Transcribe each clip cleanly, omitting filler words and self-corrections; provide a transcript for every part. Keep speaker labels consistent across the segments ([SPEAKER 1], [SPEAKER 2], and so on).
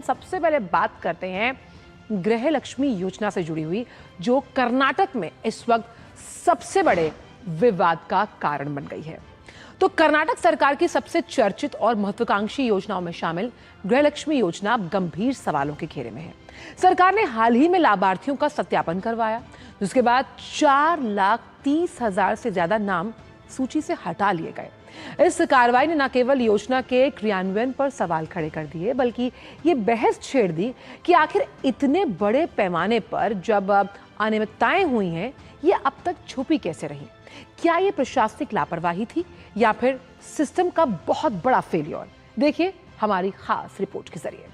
[SPEAKER 1] सबसे पहले बात करते हैं गृह लक्ष्मी योजना से जुड़ी हुई, जो कर्नाटक में इस वक्त सबसे बड़े विवाद का कारण बन गई है। तो कर्नाटक सरकार की सबसे चर्चित और महत्वाकांक्षी योजनाओं में शामिल गृह लक्ष्मी योजना अब गंभीर सवालों के घेरे में है। सरकार ने हाल ही में लाभार्थियों का सत्यापन करवाया, जिसके बाद 4,30,000 से ज्यादा नाम सूची से हटा लिए गए। इस कार्रवाई ने न केवल योजना के क्रियान्वयन पर सवाल खड़े कर दिए, बल्कि ये बहस छेड़ दी कि आखिर इतने बड़े पैमाने पर जब अनियमितताएं हुई हैं, ये अब तक छुपी कैसे रही? क्या ये प्रशासनिक लापरवाही थी या फिर सिस्टम का बहुत बड़ा फेलियर? देखिए हमारी खास रिपोर्ट के जरिए।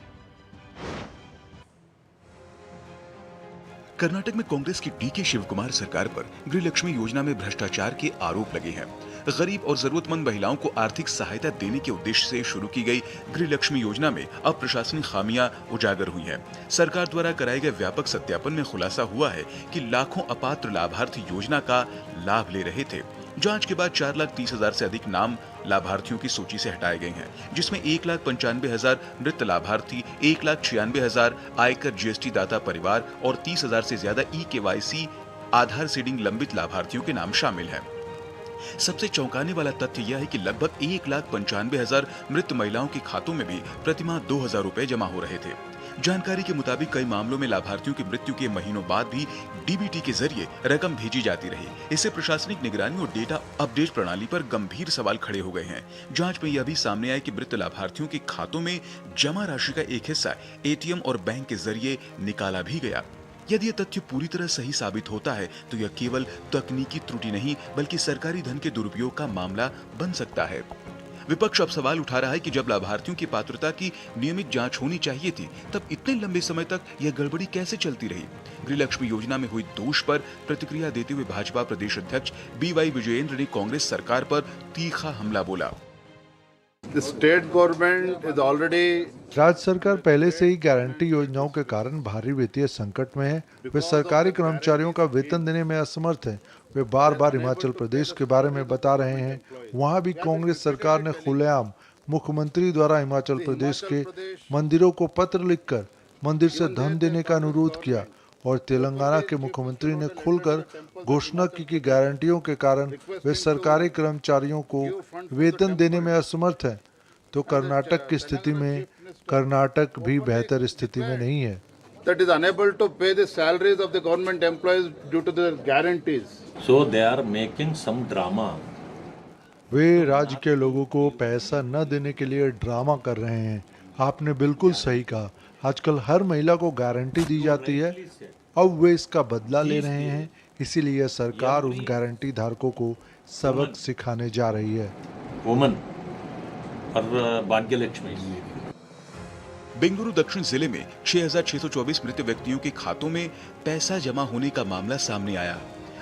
[SPEAKER 2] कर्नाटक में कांग्रेस की डीके शिवकुमार सरकार पर गृह लक्ष्मी योजना में भ्रष्टाचार के आरोप लगे हैं। गरीब और जरूरतमंद महिलाओं को आर्थिक सहायता देने के उद्देश्य से शुरू की गई गृह लक्ष्मी योजना में अब प्रशासनिक खामियां उजागर हुई हैं। सरकार द्वारा कराए गए व्यापक सत्यापन में खुलासा हुआ है कि लाखों अपात्र लाभार्थी योजना का लाभ ले रहे थे। जांच के बाद 4,30,000 से अधिक नाम लाभार्थियों की सूची से हटाए गए हैं, जिसमें 1,95,000 मृत लाभार्थी, 1,96,000 आयकर जीएसटी दाता परिवार और 30,000 से ज्यादा ई-केवाईसी आधार सीडिंग लंबित लाभार्थियों के नाम शामिल हैं। सबसे चौंकाने वाला तथ्य यह है कि लगभग 1,95,000 मृत महिलाओं के खातों में भी प्रतिमाह 2,000 रुपए जमा हो रहे थे। जानकारी के मुताबिक कई मामलों में लाभार्थियों की मृत्यु के महीनों बाद भी डीबीटी के जरिए रकम भेजी जाती रही। इससे प्रशासनिक निगरानी और डेटा अपडेट प्रणाली पर गंभीर सवाल खड़े हो गए हैं। जांच में यह भी सामने आया कि मृत लाभार्थियों के खातों में जमा राशि का एक हिस्सा एटीएम और बैंक के जरिए निकाला भी गया। यदि यह तथ्य पूरी तरह सही साबित होता है तो यह केवल तकनीकी त्रुटि नहीं बल्कि सरकारी धन के दुरुपयोग का मामला बन सकता है। विपक्ष अब सवाल उठा रहा है कि जब लाभार्थियों की पात्रता की नियमित जांच होनी चाहिए थी, तब इतने लंबे समय तक यह गड़बड़ी कैसे चलती रही? गृह लक्ष्मी योजना में हुई दोष पर प्रतिक्रिया देते हुए भाजपा प्रदेश अध्यक्ष बीवाई विजयेंद्र ने कांग्रेस सरकार पर तीखा हमला बोला।
[SPEAKER 3] राज्य सरकार पहले से ही गारंटी योजनाओं के कारण भारी वित्तीय संकट में है। वे सरकारी कर्मचारियों का वेतन देने में असमर्थ है। वे बार बार हिमाचल प्रदेश के बारे में बता रहे हैं। वहां भी कांग्रेस सरकार ने खुलेआम मुख्यमंत्री द्वारा हिमाचल प्रदेश के मंदिरों को पत्र लिखकर मंदिर से धन देने का अनुरोध किया और तेलंगाना के मुख्यमंत्री ने खुलकर घोषणा की कि गारंटियों के कारण वे सरकारी कर्मचारियों को वेतन देने में असमर्थ हैं। तो कर्नाटक की स्थिति में कर्नाटक भी बेहतर स्थिति में नहीं है।
[SPEAKER 4] That is unable to pay the salaries of the government employees due to their guarantees.
[SPEAKER 5] So they are making some drama.
[SPEAKER 3] वे राज्य के लोगों को पैसा न देने के लिए ड्रामा कर रहे हैं। आपने बिल्कुल सही कहा। आजकल हर महिला को गारंटी दी जाती है, अब वे इसका बदला ले रहे हैं। इसीलिए सरकार उन गारंटी धारकों को सबक सिखाने जा रही है।
[SPEAKER 5] वुमन और भाग्य लक्ष्मी।
[SPEAKER 2] बेंगलुरु दक्षिण जिले में 6,624 मृत व्यक्तियों के खातों में पैसा जमा होने का मामला सामने आया।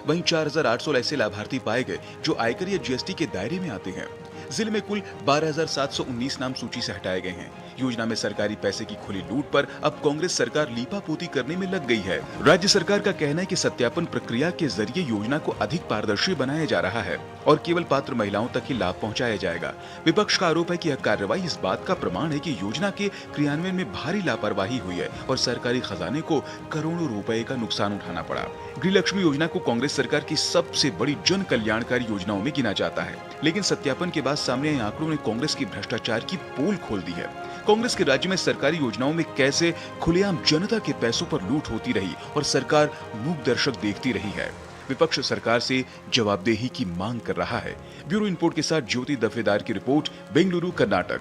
[SPEAKER 2] वहीं 4,800 ऐसे लाभार्थी पाए गए जो आयकर या जीएसटी के दायरे में आते हैं। जिले में कुल 12,719 नाम सूची से हटाए गए हैं। योजना में सरकारी पैसे की खुली लूट पर अब कांग्रेस सरकार लीपापोती करने में लग गई है। राज्य सरकार का कहना है कि सत्यापन प्रक्रिया के जरिए योजना को अधिक पारदर्शी बनाया जा रहा है और केवल पात्र महिलाओं तक ही लाभ पहुंचाया जाएगा। विपक्ष का आरोप है कि यह कार्रवाई इस बात का प्रमाण है कि योजना के क्रियान्वयन में भारी लापरवाही हुई है और सरकारी खजाने को करोड़ों रुपए का नुकसान उठाना पड़ा। गृह लक्ष्मी योजना को कांग्रेस सरकार की सबसे बड़ी जन कल्याणकारी योजनाओं में गिना जाता है, लेकिन सत्यापन के बाद सामने आए आंकड़ों ने कांग्रेस की भ्रष्टाचार की पोल खोल दी है। कांग्रेस के राज्य में सरकारी योजनाओं में कैसे खुलेआम जनता के पैसों पर लूट होती रही और सरकार मूक दर्शक देखती रही है। विपक्ष सरकार से जवाबदेही की मांग कर रहा है। ब्यूरो रिपोर्ट के साथ ज्योति दफेदार की रिपोर्ट, बेंगलुरु, कर्नाटक।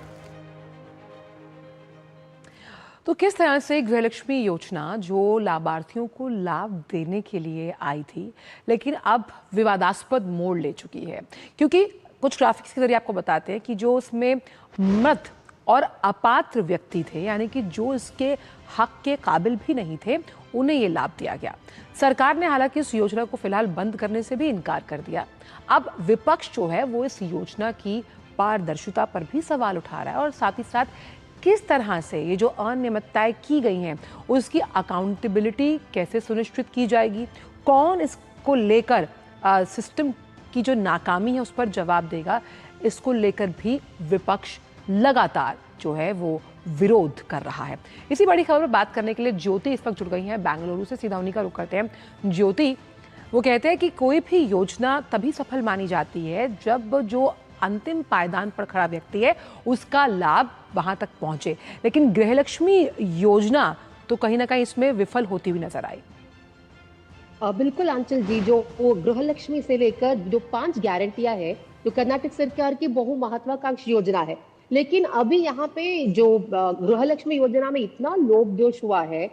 [SPEAKER 1] तो किस तरह से गृहलक्ष्मी योजना, जो लाभार्थियों को लाभ देने के लिए आई थी, लेकिन अब विवादास्पद मोड़ ले चुकी है, क्योंकि कुछ ग्राफिक्स के जरिए आपको बताते हैं कि जो उसमें मृत और अपात्र व्यक्ति थे, यानी कि जो इसके हक के काबिल भी नहीं थे, उन्हें ये लाभ दिया गया। सरकार ने हालांकि इस योजना को फिलहाल बंद करने से भी इनकार कर दिया। अब विपक्ष जो है वो इस योजना की पारदर्शिता पर भी सवाल उठा रहा है और साथ ही साथ किस तरह से ये जो अनियमितताएं की गई हैं उसकी अकाउंटेबिलिटी कैसे सुनिश्चित की जाएगी, कौन इसको लेकर सिस्टम की जो नाकामी है उस पर जवाब देगा, इसको लेकर भी विपक्ष लगातार जो है वो विरोध कर रहा है। इसी बड़ी खबर पर बात करने के लिए ज्योति इस वक्त जुड़ गई हैं बेंगलुरु से। सीधा उन्हीं का रुख करते हैं। ज्योति, वो कहते हैं कि कोई भी योजना तभी सफल मानी जाती है जब जो अंतिम पायदान पर खड़ा व्यक्ति है उसका लाभ वहां तक पहुंचे, लेकिन गृहलक्ष्मी योजना तो कहीं ना कहीं इसमें विफल होती हुई नजर आई।
[SPEAKER 6] बिल्कुल आंचल जी, जो वो गृहलक्ष्मी से लेकर जो 5 गारंटियां है जो कर्नाटक सरकार की बहु महत्वाकांक्षी योजना है, लेकिन अभी यहाँ पे जो गृहलक्ष्मी योजना में इतना लोभजोश हुआ है,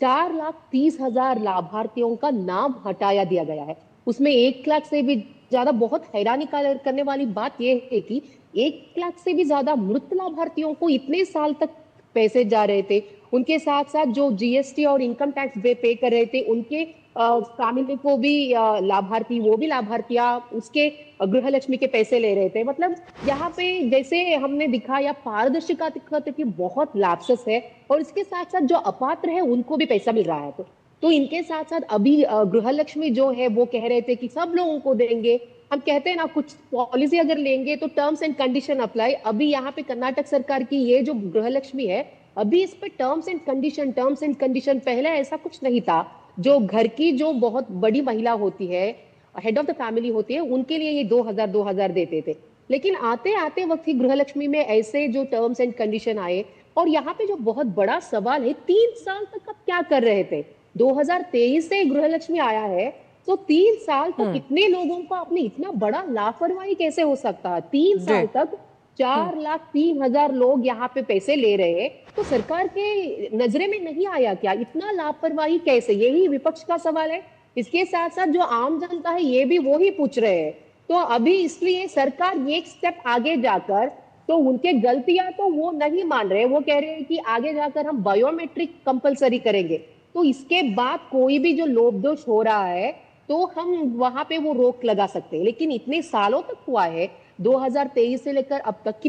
[SPEAKER 6] 4,30,000 लाभार्थियों का नाम हटाया दिया गया है। उसमें 1 लाख से भी ज्यादा, बहुत हैरानी करने वाली बात यह है कि 1 लाख से भी ज्यादा मृत लाभार्थियों को इतने साल तक पैसे जा रहे थे। उनके साथ साथ जो जीएसटी और इनकम टैक्स पे कर रहे थे, उनके फैमिली को भी लाभार्थी, वो भी लाभार्थियां उसके गृहलक्ष्मी के पैसे ले रहे थे। मतलब यहाँ पे जैसे हमने दिखाया, पारदर्शिता की बहुत लापसस है, और इसके साथ साथ जो अपात्र है उनको भी पैसा मिल रहा है। तो इनके साथ साथ अभी गृहलक्ष्मी जो है वो कह रहे थे कि सब लोगों को देंगे। हम कहते हैं ना, कुछ पॉलिसी अगर लेंगे तो टर्म्स एंड कंडीशन अप्लाई। अभी यहाँ पे कर्नाटक सरकार की ये जो गृहलक्ष्मी है, अभी इस पे टर्म्स एंड कंडीशन पहले ऐसा कुछ नहीं था। जो घर की जो बहुत बड़ी महिला होती है, हेड ऑफ द फैमिली होती है, उनके लिए ये 2,000 देते थे। लेकिन आते आते वक्त ही गृहलक्ष्मी में ऐसे जो टर्म्स एंड कंडीशन आए, और यहाँ पे जो बहुत बड़ा सवाल है, 3 साल तक आप क्या कर रहे थे? 2023 से गृहलक्ष्मी आया है, तो 3 साल तक कितने लोगों का आपने इतना बड़ा लापरवाही कैसे हो सकता है? 3 साल तक 4,03,000 लोग यहाँ पे पैसे ले रहे हैं, तो सरकार के नजरे में नहीं आया क्या? इतना लापरवाही कैसे? यही विपक्ष का सवाल है। इसके साथ साथ जो आम जनता है ये भी वो ही पूछ रहे हैं। तो अभी इसलिए सरकार एक स्टेप आगे जाकर, तो उनके गलतियां तो वो नहीं मान रहे, वो कह रहे हैं कि आगे जाकर हम बायोमेट्रिक कंपलसरी करेंगे, तो इसके बाद कोई भी जो लोभदोष हो रहा है तो हम वहां पे वो रोक लगा सकते हैं। लेकिन इतने सालों तक हुआ है, 2023 से लेकर अब तक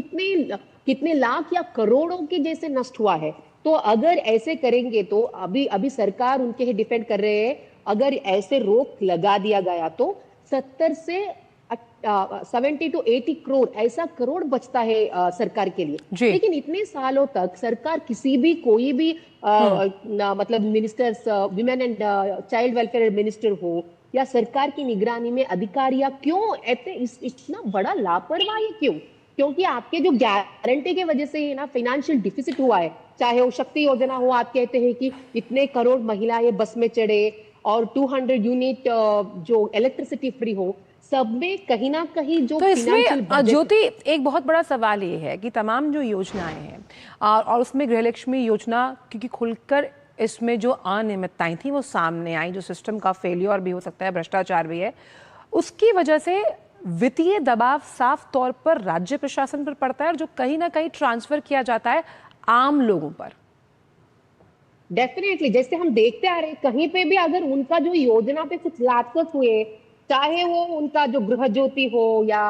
[SPEAKER 6] कितने लाख या करोड़ों के जैसे नष्ट हुआ है। तो अगर ऐसे करेंगे तो अभी सरकार उनके ही डिफेंड कर रहे हैं, अगर ऐसे रोक लगा दिया गया तो 70 से 70 to 80 करोड़ ऐसा करोड़ बचता है सरकार के लिए। लेकिन इतने सालों तक सरकार कोई भी मतलब ministers, women and child welfare minister हो या सरकार की निगरानी में अधिकारियां क्यों इतना बड़ा लापरवाही क्यों? क्योंकि आपके जो गारंटी के वजह से ना फाइनेंशियल डिफिसिट हुआ है। चाहे वो शक्ति योजना हो, आप कहते हैं कि इतने करोड़ महिलाएं बस में चढ़े और 200 यूनिट जो इलेक्ट्रिसिटी फ्री हो, सब में कहीं ना कहीं जो
[SPEAKER 1] तो इसमें ज्योति एक बहुत बड़ा सवाल ये है कि तमाम जो योजनाएं हैं और उसमें गृहलक्ष्मी योजना, क्योंकि खुलकर इसमें जो अनियमितताएं थी वो सामने आई, जो सिस्टम का फेलियर भी हो सकता है, भ्रष्टाचार भी है, उसकी वजह से वित्तीय दबाव साफ तौर पर राज्य प्रशासन पर पड़ता है और जो कहीं ना कहीं ट्रांसफर किया जाता है आम लोगों पर।
[SPEAKER 6] डेफिनेटली, जैसे हम देखते आ रहे हैं, कहीं पे भी अगर उनका जो योजना पे कुछ लापरवाही हुए, चाहे वो उनका जो गृह ज्योति हो या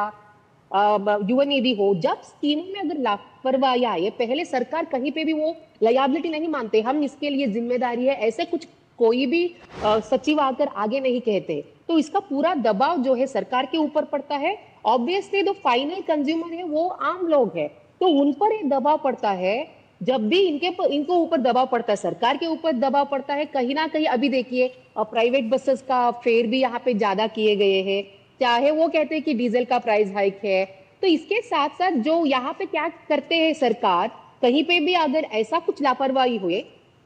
[SPEAKER 6] युवा निधि हो, जब स्कीमों में अगर लापरवाही आए, पहले सरकार कहीं पे भी वो लायबिलिटी नहीं मानते, हम इसके लिए जिम्मेदारी है, ऐसे कुछ कोई भी सचिव आकर आगे नहीं कहते। तो इसका पूरा दबाव जो है सरकार के ऊपर पड़ता है। ऑब्वियसली जो फाइनल कंज्यूमर है वो आम लोग है, तो उन पर ये दबाव पड़ता है। जब भी इनको ऊपर दबाव पड़ता है, सरकार के ऊपर दबाव पड़ता है, कहीं ना कहीं अभी देखिए प्राइवेट बसेस का फेयर भी यहाँ पे ज्यादा किए गए हैं, चाहे वो कहते हैं कि डीजल का प्राइस हाइक है। तो इसके साथ साथ जो यहाँ पे क्या करते हैं सरकार, कहीं पे भी अगर ऐसा कुछ लापरवाही हुए,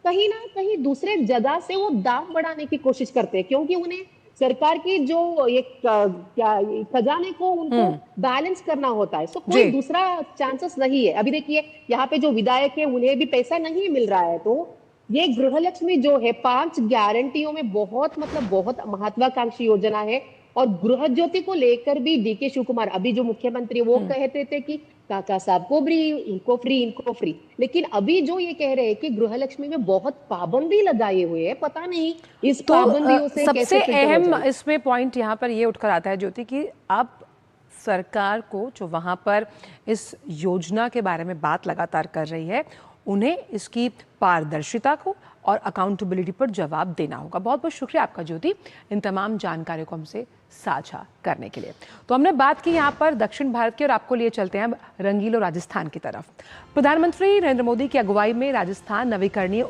[SPEAKER 6] कहीं ना कहीं दूसरे जगह से वो दाम बढ़ाने की कोशिश करते हैं, क्योंकि उन्हें सरकार की जो एक खजाने को उनको बैलेंस करना होता है। सो कोई दूसरा चांसेस नहीं है। अभी देखिए यहाँ पे जो विधायक है उन्हें भी पैसा नहीं मिल रहा है, तो ये गृहलक्ष्मी जो है 5 गारंटियों में बहुत महत्वाकांक्षी योजना है। और गृह ज्योति को लेकर भी डीके शिव कुमार, अभी जो मुख्यमंत्री वो कहते थे कि काका साहब को भी इनको फ्री, लेकिन अभी जो ये कह रहे हैं कि गृहलक्ष्मी में बहुत पाबंदी लगाए हुए है, पता नहीं इस पाबंदियों से
[SPEAKER 1] सबसे अहम इसमें पॉइंट यहाँ पर ये उठकर आता है ज्योति कि अब सरकार को जो वहां पर इस योजना के बारे में बात लगातार कर रही है, उन्हें इसकी पारदर्शिता को और अकाउंटेबिलिटी पर जवाब देना होगा। बहुत बहुत शुक्रिया आपका ज्योति, इन तमाम जानकारियों को हमसे साझा करने के लिए। तो हमने बात की यहाँ पर दक्षिण भारत की, और आपको लिए चलते हैं अब रंगीलो राजस्थान की तरफ। प्रधानमंत्री नरेंद्र मोदी की अगुवाई में राजस्थान नवीकरणीय